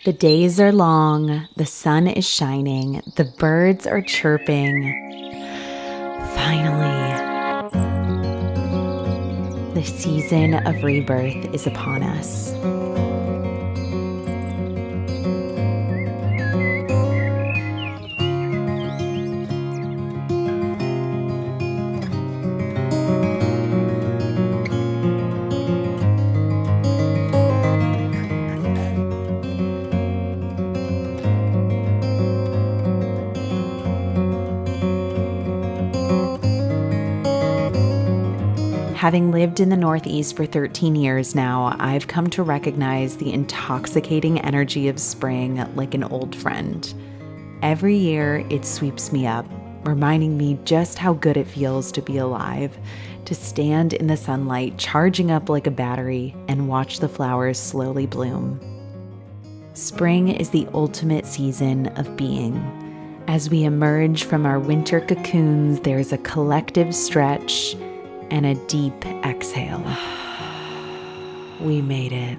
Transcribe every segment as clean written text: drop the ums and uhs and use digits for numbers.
The days are long, the sun is shining, the birds are chirping. Finally, the season of rebirth is upon us. Having lived in the Northeast for 13 years now, I've come to recognize the intoxicating energy of spring like an old friend. Every year, it sweeps me up, reminding me just how good it feels to be alive, to stand in the sunlight, charging up like a battery, and watch the flowers slowly bloom. Spring is the ultimate season of being. As we emerge from our winter cocoons, there's a collective stretch and a deep exhale. We made it.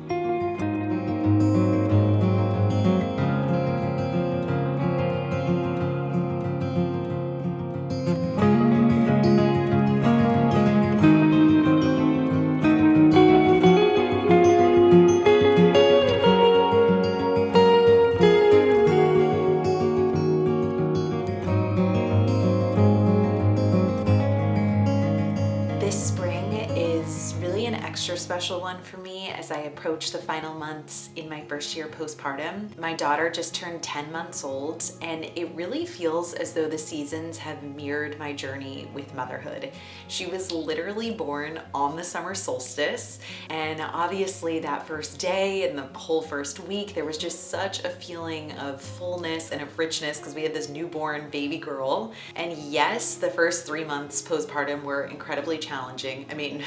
This spring is really an extra special one for me as I approach the final months in my first year postpartum. My daughter just turned 10 months old, and it really feels as though the seasons have mirrored my journey with motherhood. She was literally born on the summer solstice, and obviously that first day and the whole first week, there was just such a feeling of fullness and of richness because we had this newborn baby girl. And yes, the first 3 months postpartum were incredibly challenging. I mean,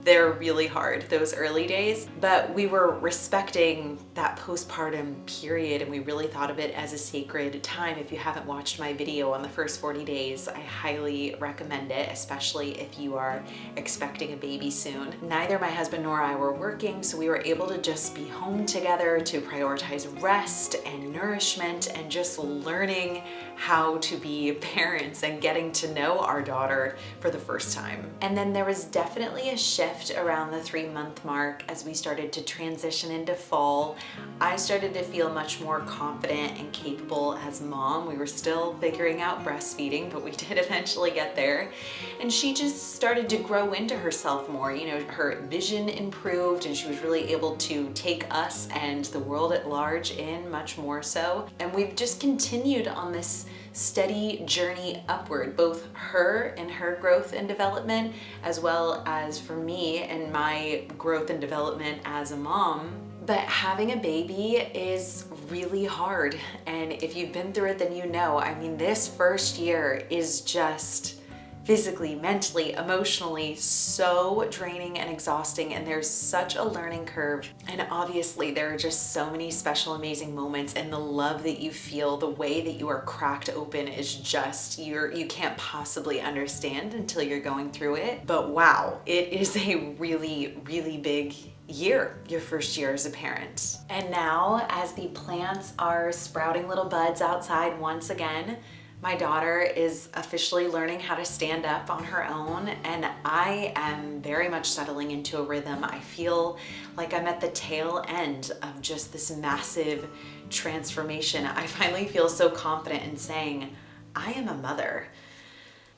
they're really hard, those early days, but we were respecting that postpartum period, and we really thought of it as a sacred time. If you haven't watched my video on the first 40 days, I highly recommend it, especially if you are expecting a baby soon. Neither my husband nor I were working, so we were able to just be home together to prioritize rest and nourishment and just learning how to be parents and getting to know our daughter for the first time. And then there was definitely a shift around the 3-month mark as we started to transition into fall. I started to feel much more confident and capable as a mom. We were still figuring out breastfeeding, but we did eventually get there. And she just started to grow into herself more. You know, her vision improved and she was really able to take us and the world at large in much more so. And we've just continued on this steady journey upward, both her and her growth and development, as well as for me and my growth and development as a mom. But having a baby is really hard. And if you've been through it, then you know. I mean, this first year is just physically, mentally, emotionally so draining and exhausting, and there's such a learning curve. And obviously there are just so many special, amazing moments, and the love that you feel, the way that you are cracked open is just, you can't possibly understand until you're going through it. But wow, it is a really, really big year, your first year as a parent. And now, as the plants are sprouting little buds outside once again, my daughter is officially learning how to stand up on her own, and I am very much settling into a rhythm. I feel like I'm at the tail end of just this massive transformation. I finally feel so confident in saying, I am a mother.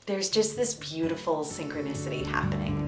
There's just this beautiful synchronicity happening.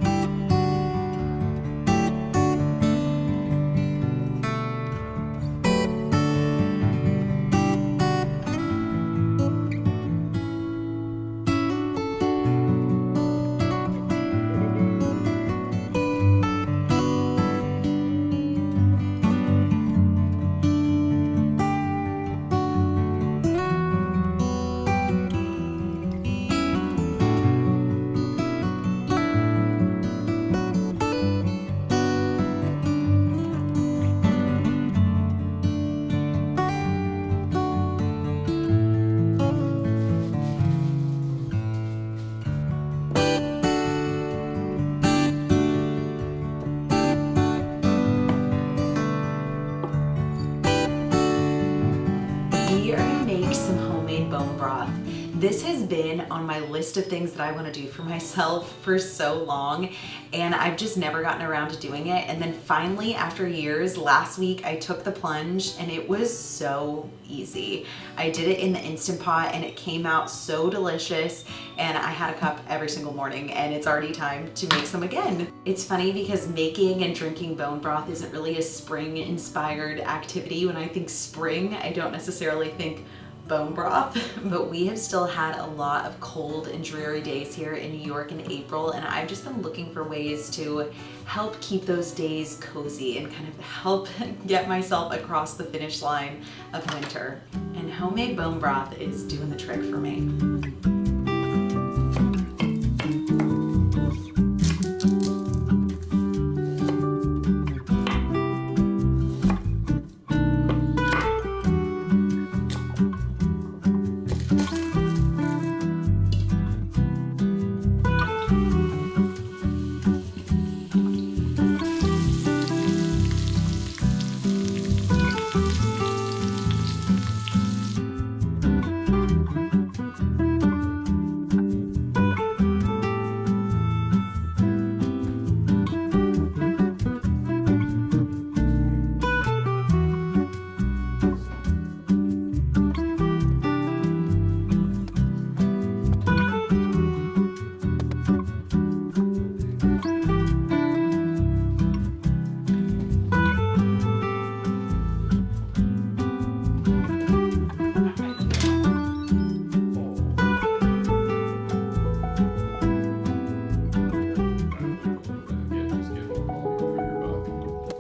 This has been on my list of things that I want to do for myself for so long, and I've just never gotten around to doing it. And then finally, after years, last week I took the plunge and it was so easy. I did it in the Instant Pot and it came out so delicious, and I had a cup every single morning, and it's already time to make some again. It's funny because making and drinking bone broth isn't really a spring inspired activity. When I think spring, I don't necessarily think bone broth, but we have still had a lot of cold and dreary days here in New York in April, and I've just been looking for ways to help keep those days cozy and kind of help get myself across the finish line of winter. And homemade bone broth is doing the trick for me.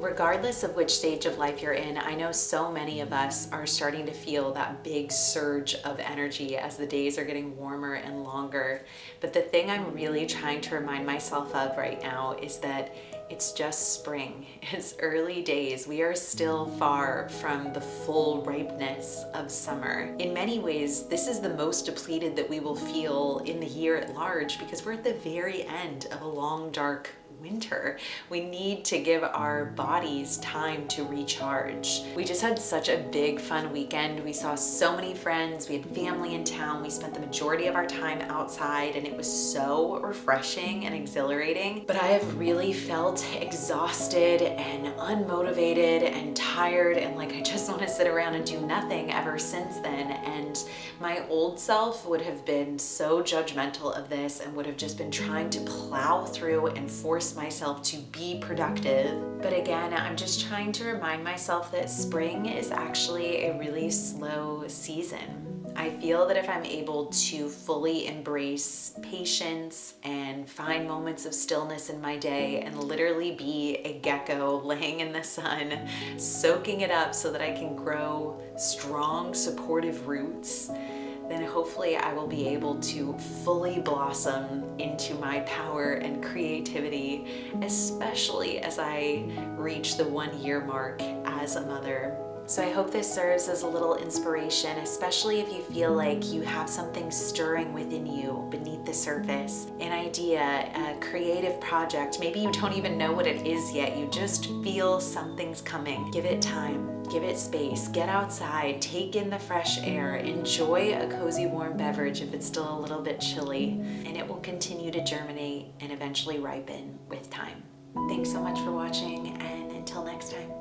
Regardless of which stage of life you're in, I know so many of us are starting to feel that big surge of energy as the days are getting warmer and longer. But the thing I'm really trying to remind myself of right now is that it's just spring. It's early days. We are still far from the full ripeness of summer. In many ways, this is the most depleted that we will feel in the year at large, because we're at the very end of a long, dark winter. We need to give our bodies time to recharge. We just had such a big fun weekend. We saw so many friends, we had family in town, we spent the majority of our time outside, and it was so refreshing and exhilarating. But I have really felt exhausted and unmotivated and tired, and like I just want to sit around and do nothing ever since then. And my old self would have been so judgmental of this and would have just been trying to plow through and force myself to be productive. But again, I'm just trying to remind myself that spring is actually a really slow season. I feel that if I'm able to fully embrace patience and find moments of stillness in my day and literally be a gecko laying in the sun, soaking it up so that I can grow strong, supportive roots, then hopefully I will be able to fully blossom into my power and creativity, especially as I reach the 1 year mark as a mother. So I hope this serves as a little inspiration, especially if you feel like you have something stirring within you beneath the surface, an idea, a creative project. Maybe you don't even know what it is yet. You just feel something's coming. Give it time, give it space, get outside, take in the fresh air, enjoy a cozy warm beverage if it's still a little bit chilly, and it will continue to germinate and eventually ripen with time. Thanks so much for watching, and until next time.